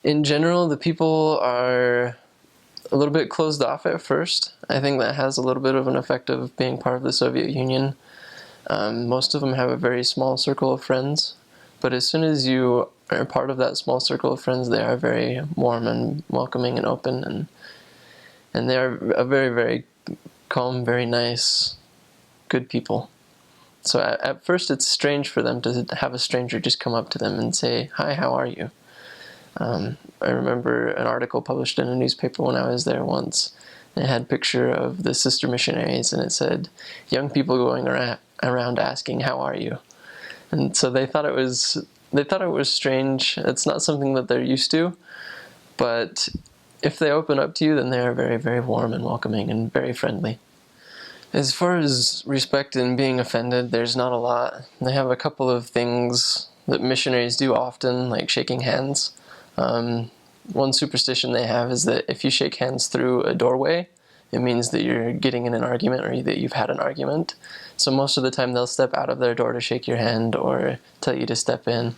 In general, the people are a little bit closed off at first. I think that has a little bit of an effect of being part of the Soviet Union. Most of them have a very small circle of friends, but as soon as you are part of that small circle of friends, they are very warm and welcoming and open, and they are a very, very calm, very nice, good people. So at first it's strange for them to have a stranger just come up to them and say, "Hi, how are you?" I remember an article published in a newspaper when I was there once. It had a picture of the sister missionaries, and it said, "Young people going around asking, 'How are you?'" And so they thought it was strange. It's not something that they're used to, but if they open up to you, then they are very, very warm and welcoming and very friendly. As far as respect and being offended, there's not a lot. They have a couple of things that missionaries do often, like shaking hands. One superstition they have is that if you shake hands through a doorway, it means that you're getting in an argument or that you've had an argument. So most of the time they'll step out of their door to shake your hand or tell you to step in.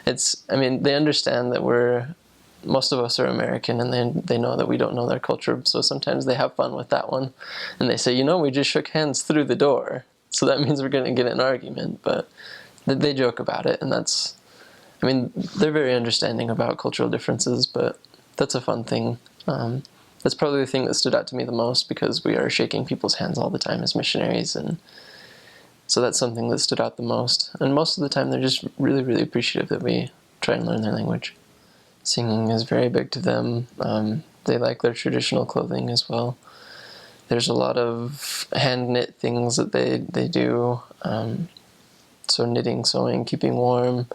They understand that most of us are American, and they know that we don't know their culture, so sometimes they have fun with that one. And they say, we just shook hands through the door, so that means we're going to get in an argument. But they joke about it, and they're very understanding about cultural differences, but that's a fun thing. That's probably the thing that stood out to me the most, because we are shaking people's hands all the time as missionaries, and so that's something that stood out the most. And most of the time they're just really, really appreciative that we try and learn their language. Singing is very big to them. They like their traditional clothing as well. There's a lot of hand-knit things that they do. So knitting, sewing, keeping warm,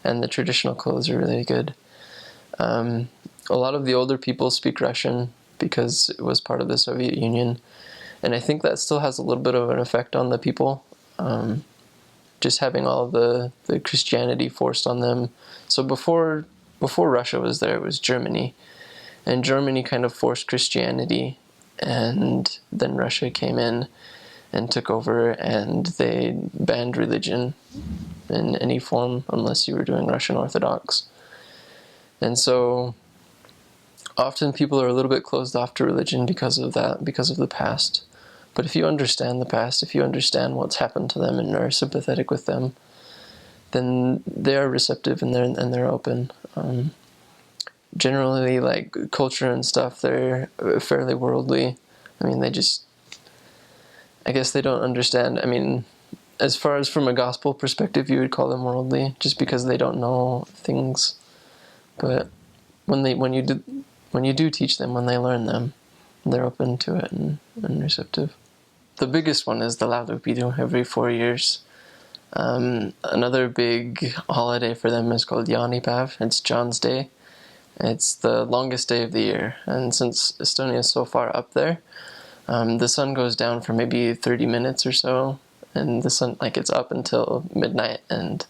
and the traditional clothes are really good. A lot of the older people speak Russian because it was part of the Soviet Union, and I think that still has a little bit of an effect on the people. Just having all the Christianity forced on them. So before Russia was there, it was Germany, and Germany kind of forced Christianity, and then Russia came in and took over, and they banned religion in any form unless you were doing Russian Orthodox. And so often people are a little bit closed off to religion because of that, because of the past. But if you understand the past, if you understand what's happened to them and are sympathetic with them, then they are receptive and they're open. Generally, like culture and stuff, they're fairly worldly. I guess they don't understand. As far as from a gospel perspective, you would call them worldly, just because they don't know things. But when you do teach them, when they learn them, they're open to it and receptive. The biggest one is the Lalupidu every 4 years. Another big holiday for them is called Jaanipäev. It's John's Day. It's the longest day of the year, and since Estonia is so far up there, the sun goes down for maybe 30 minutes or so, and the sun, it's up until midnight. And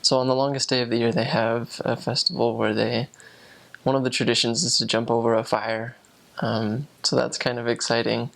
so on the longest day of the year, they have a festival where one of the traditions is to jump over a fire. So that's kind of exciting.